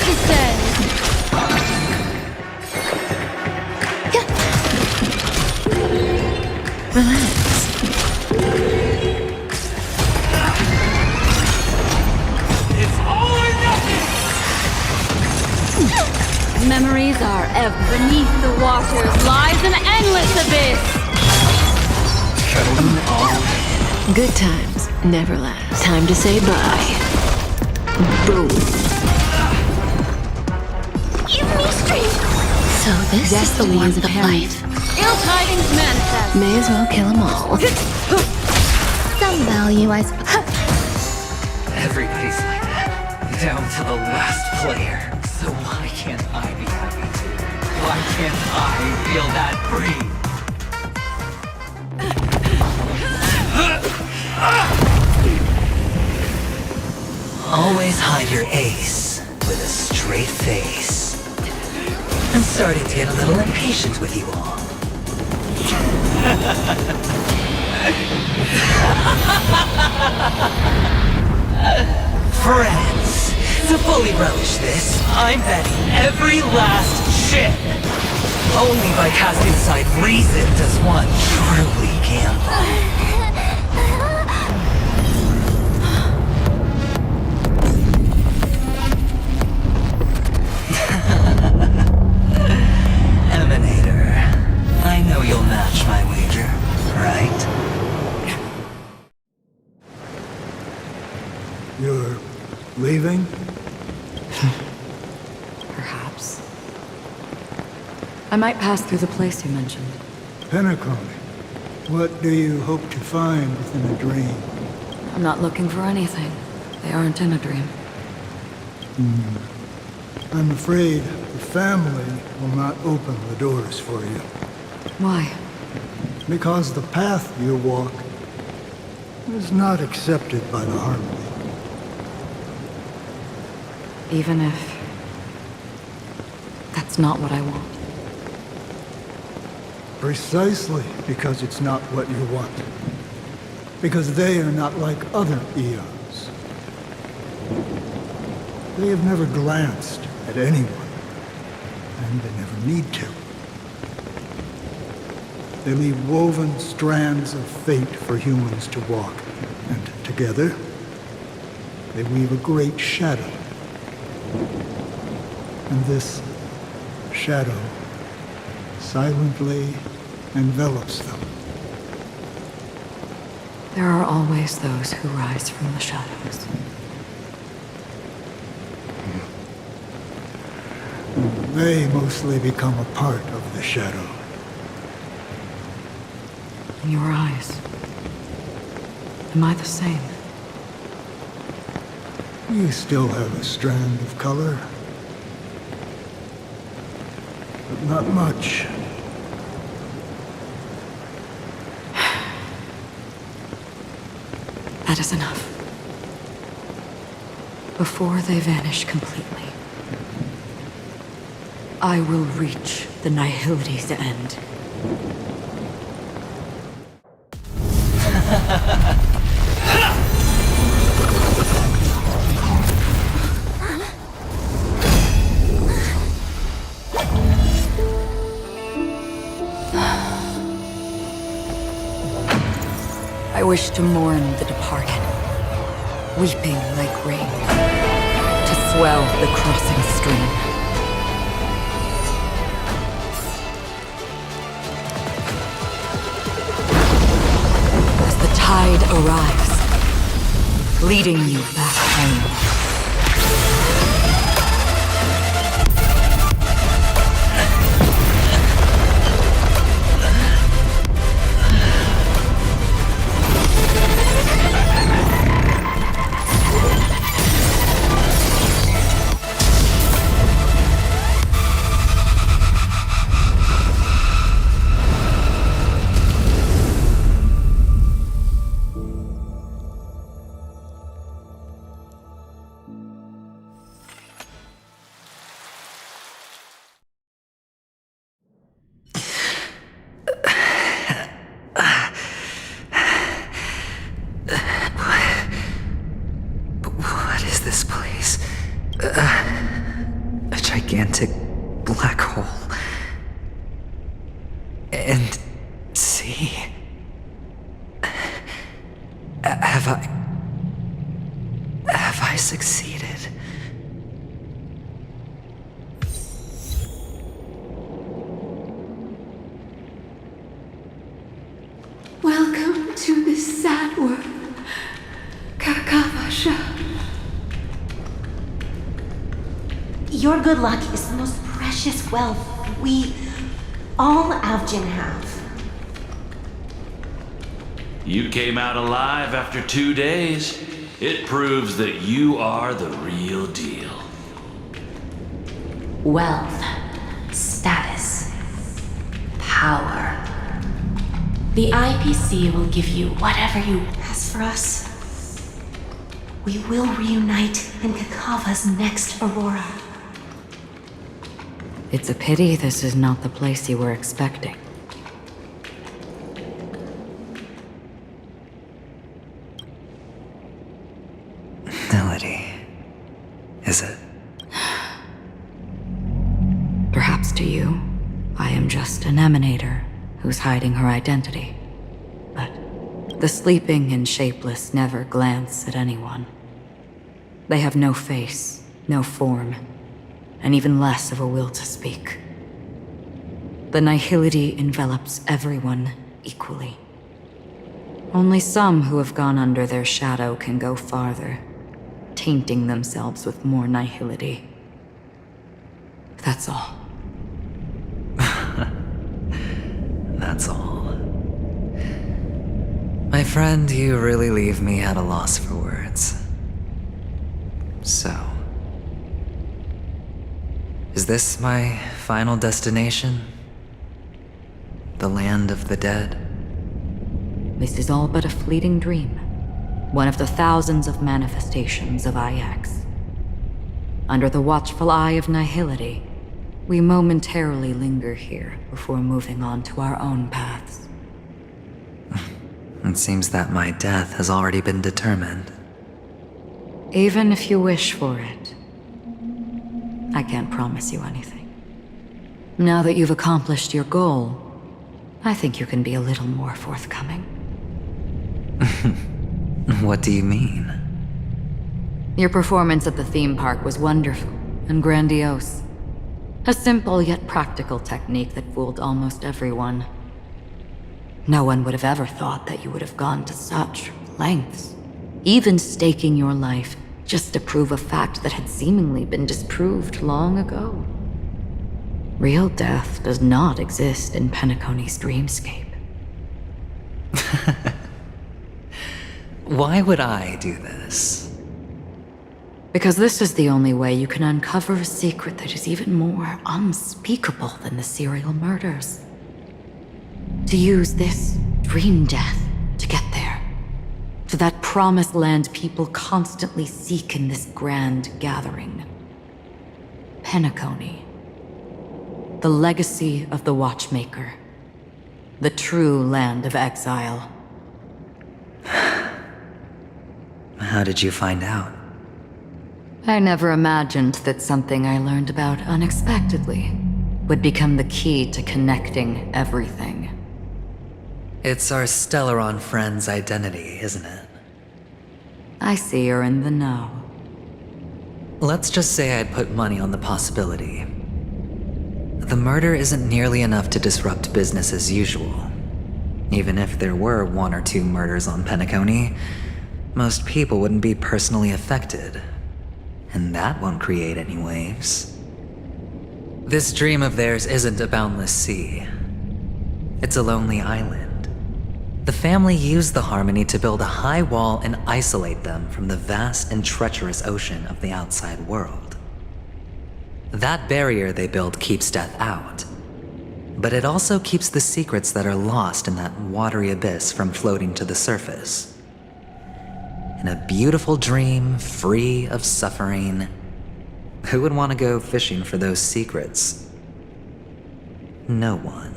descend. Relax. It's all or nothing! Memories are ever beneath the waters lies an endless abyss. Good times never last. Time to say bye. Boom. Give me strength. So this is the warmth of life. Ill tidings manifest. May as well kill them all. Some value, I suppose. Everybody's like that. Down to the last player. So why can't I be happy too? Why can't I feel that free? Always hide your ace with a straight face. I'm starting to get a little impatient with you all. Friends, to fully relish this, I'm betting every last chip. Only by casting aside reason does one truly gamble. Emanator, I know you'll match my wager, right? You're leaving? Perhaps. I might pass through the place you mentioned. Penacony. What do you hope to find within a dream? I'm not looking for anything. They aren't in a dream. I'm afraid the family will not open the doors for you. Why? Because the path you walk is not accepted by the Harmony. Even if... that's not what I want. Precisely because it's not what you want. Because they are not like other eons. They have never glanced at anyone, and they never need to. They leave woven strands of fate for humans to walk, and together, they weave a great shadow. And this shadow silently envelops them. There are always those who rise from the shadows. They mostly become a part of the shadow. In your eyes, am I the same? You still have a strand of color. But not much. That is enough. Before they vanish completely, I will reach the nihility's end. I wish to mourn the departed, weeping like rain, to swell the crossing stream. As the tide arrives, leading you back home. gigantic black hole. And see... Have I succeeded? Welcome to this sad world, Kakavasha. Your good luck is the most precious wealth we, all Avgin, have. You came out alive after 2 days. It proves that you are the real deal. Wealth, status, power. The IPC will give you whatever you ask for us. We will reunite in Kakava's next Aurora. It's a pity this is not the place you were expecting. Melody. Is it? Perhaps to you, I am just an emanator who's hiding her identity. But the sleeping and shapeless never glance at anyone. They have no face, no form, and even less of a will to speak. The nihility envelops everyone equally. Only some who have gone under their shadow can go farther, tainting themselves with more nihility. That's all. That's all. My friend, you really leave me at a loss for words. So... is this my final destination? The land of the dead? This is all but a fleeting dream. One of the thousands of manifestations of IX. Under the watchful eye of nihility, we momentarily linger here before moving on to our own paths. It seems that my death has already been determined. Even if you wish for it, I can't promise you anything. Now that you've accomplished your goal, I think you can be a little more forthcoming. What do you mean? Your performance at the theme park was wonderful and grandiose. A simple yet practical technique that fooled almost everyone. No one would have ever thought that you would have gone to such lengths, even staking your life just to prove a fact that had seemingly been disproved long ago. Real death does not exist in Penacony's dreamscape. Why would I do this? Because this is the only way you can uncover a secret that is even more unspeakable than the serial murders. To use this dream death to get there. To that promised land people constantly seek in this grand gathering. Penacony. The legacy of the Watchmaker. The true land of exile. How did you find out? I never imagined that something I learned about unexpectedly would become the key to connecting everything. It's our Stellaron friend's identity, isn't it? I see you're in the know. Let's just say I'd put money on the possibility. The murder isn't nearly enough to disrupt business as usual. Even if there were 1 or 2 murders on Penacony, most people wouldn't be personally affected. And that won't create any waves. This dream of theirs isn't a boundless sea. It's a lonely island. The family used the Harmony to build a high wall and isolate them from the vast and treacherous ocean of the outside world. That barrier they built keeps death out, but it also keeps the secrets that are lost in that watery abyss from floating to the surface. In a beautiful dream, free of suffering, who would want to go fishing for those secrets? No one.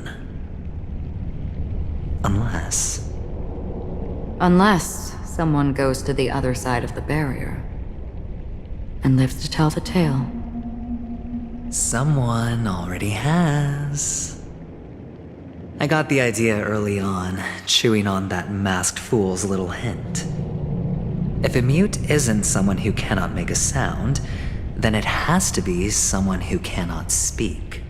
Unless someone goes to the other side of the barrier and lives to tell the tale. Someone already has. I got the idea early on, chewing on that masked fool's little hint. If a mute isn't someone who cannot make a sound, then it has to be someone who cannot speak.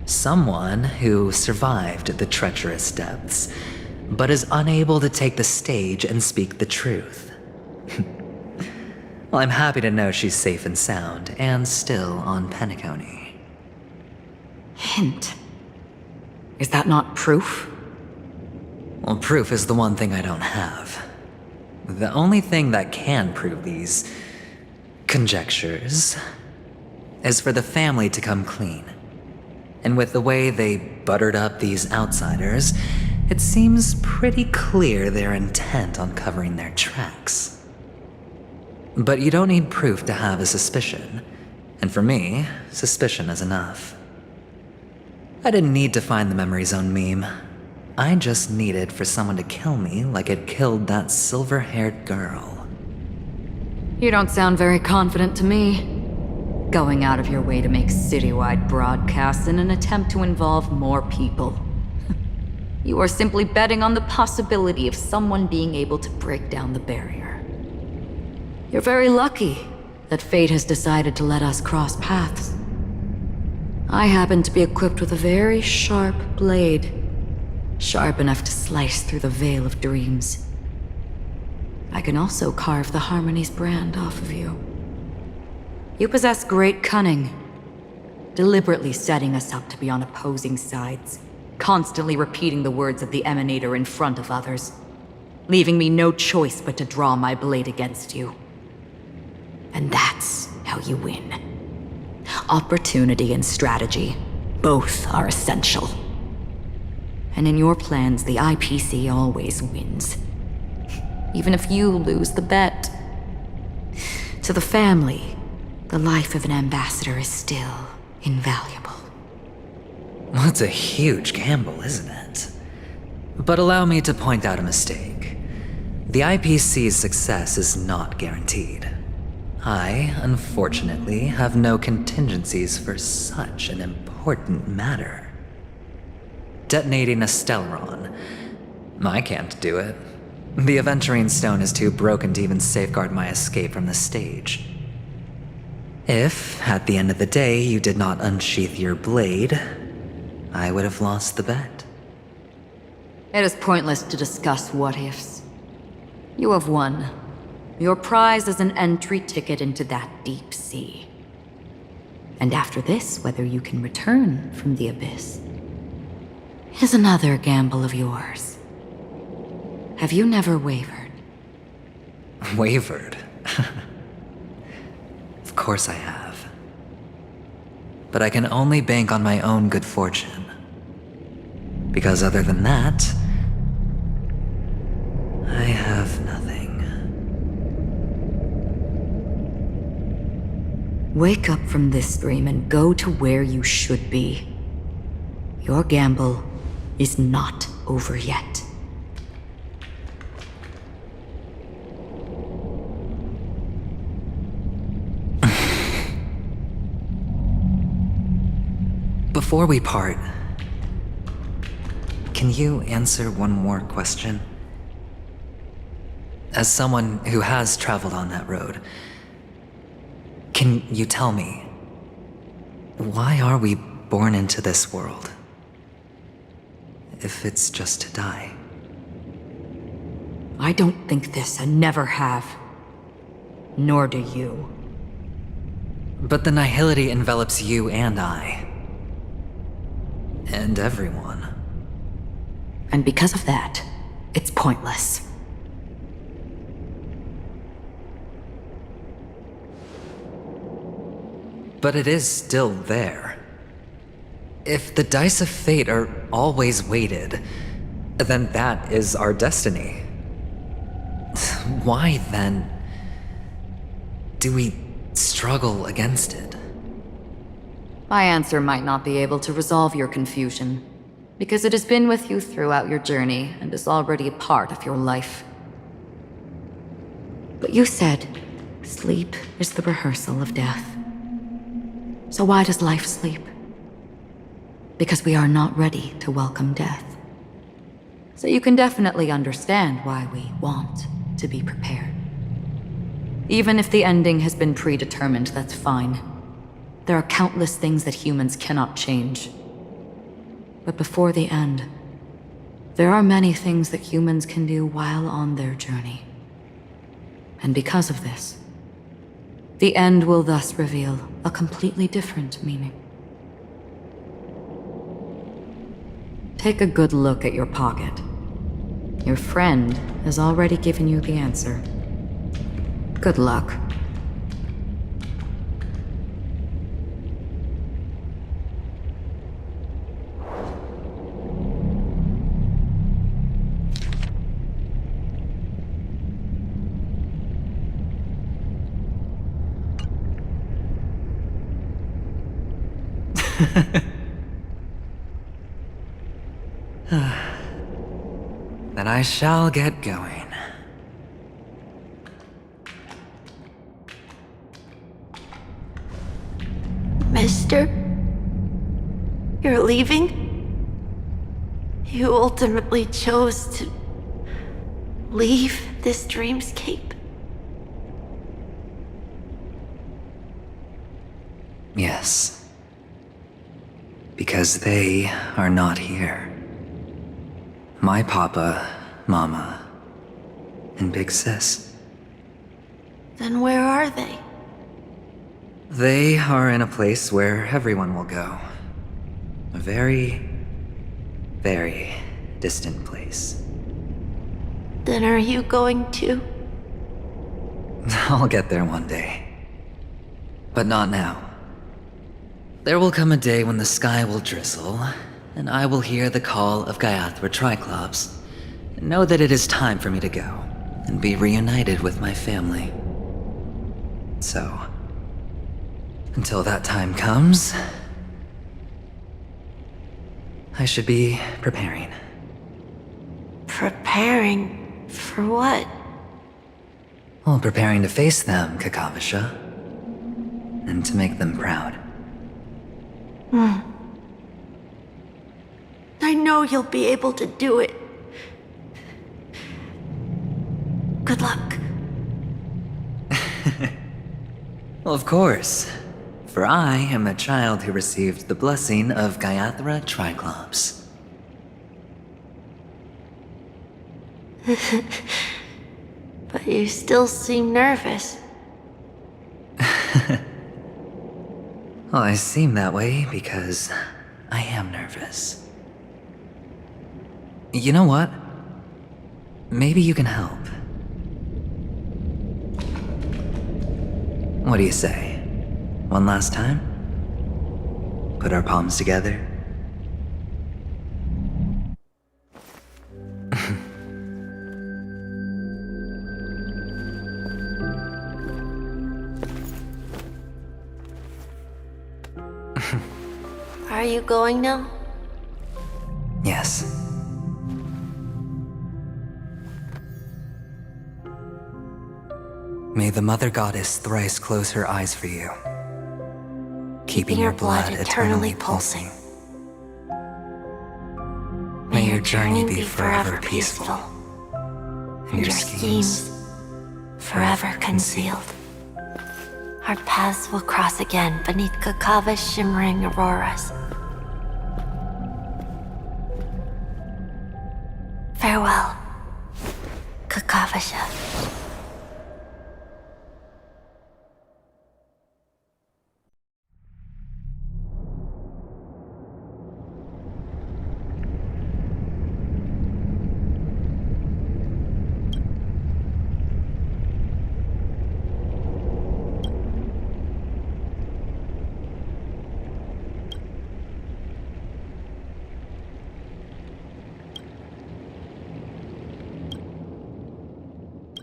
Someone who survived the treacherous depths, but is unable to take the stage and speak the truth. Well, I'm happy to know she's safe and sound, and still on Penacony. Hint. Is that not proof? Well, proof is the one thing I don't have. The only thing that can prove these conjectures is for the family to come clean. And with the way they buttered up these outsiders, it seems pretty clear they're intent on covering their tracks. But you don't need proof to have a suspicion. And for me, suspicion is enough. I didn't need to find the memory zone meme. I just needed for someone to kill me like it killed that silver-haired girl. You don't sound very confident to me. Going out of your way to make citywide broadcasts in an attempt to involve more people. You are simply betting on the possibility of someone being able to break down the barrier. You're very lucky that fate has decided to let us cross paths. I happen to be equipped with a very sharp blade, sharp enough to slice through the veil of dreams. I can also carve the Harmony's brand off of you. You possess great cunning, deliberately setting us up to be on opposing sides, constantly repeating the words of the Emanator in front of others, leaving me no choice but to draw my blade against you. And that's how you win. Opportunity and strategy, both are essential. And in your plans, the IPC always wins. Even if you lose the bet. To the family, the life of an ambassador is still invaluable. That's a huge gamble, isn't it? But allow me to point out a mistake. The IPC's success is not guaranteed. I, unfortunately, have no contingencies for such an important matter. Detonating a Stellaron. I can't do it. The Aventurine stone is too broken to even safeguard my escape from the stage. If, at the end of the day, you did not unsheath your blade, I would have lost the bet. It is pointless to discuss what-ifs. You have won. Your prize is an entry ticket into that deep sea. And after this, whether you can return from the abyss is another gamble of yours. Have you never wavered? Wavered? Of course I have. But I can only bank on my own good fortune. Because other than that, I have nothing. Wake up from this dream and go to where you should be. Your gamble is not over yet. Before we part, can you answer one more question? As someone who has traveled on that road, can you tell me, why are we born into this world? If it's just to die. I don't think this and never have. Nor do you. But the nihility envelops you and I. And everyone. And because of that, it's pointless. But it is still there. If the dice of fate are always weighted, then that is our destiny. Why, then, do we struggle against it? My answer might not be able to resolve your confusion, because it has been with you throughout your journey and is already a part of your life. But you said, sleep is the rehearsal of death. So why does life sleep? Because we are not ready to welcome death. So you can definitely understand why we want to be prepared. Even if the ending has been predetermined, that's fine. There are countless things that humans cannot change. But before the end, there are many things that humans can do while on their journey. And because of this, the end will thus reveal a completely different meaning. Take a good look at your pocket. Your friend has already given you the answer. Good luck. Then I shall get going. Mister? You're leaving? You ultimately chose to leave this dreamscape? Yes. Because they are not here. My papa, mama, and big sis. Then where are they? They are in a place where everyone will go. A very, very distant place. Then are you going too? I'll get there one day. But not now. There will come a day when the sky will drizzle, and I will hear the call of Gaiathra Triclops, and know that it is time for me to go, and be reunited with my family. So, until that time comes, I should be preparing. Preparing for what? Well, preparing to face them, Kakavasha, and to make them proud. I know you'll be able to do it. Good luck. Well, of course. For I am the child who received the blessing of Gaiathra Triclops. But you still seem nervous. Well, I seem that way because I am nervous. You know what? Maybe you can help. What do you say? One last time? Put our palms together? Are you going now? Yes. May the Mother Goddess thrice close her eyes for you, keeping your blood eternally pulsing. May your journey be forever peaceful, and your schemes forever concealed. Our paths will cross again beneath Kakava's shimmering auroras. Farewell, Kakavasha.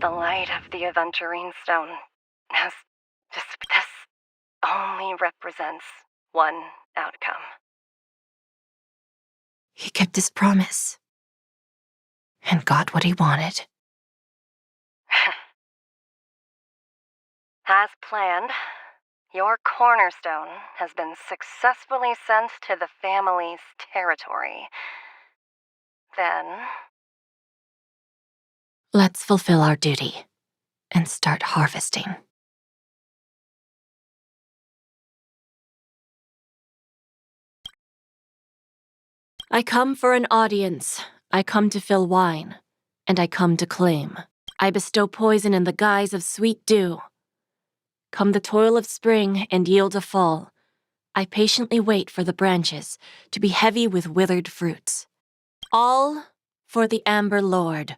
The light of the Aventurine stone has just this only represents one outcome. He kept his promise. And got what he wanted. As planned, your cornerstone has been successfully sent to the family's territory. Then, Let's fulfill our duty and start harvesting. I come for an audience. I come to fill wine, and I come to claim. I bestow poison in the guise of sweet dew. Come the toil of spring and yield a fall. I patiently wait for the branches to be heavy with withered fruits. All for the Amber Lord.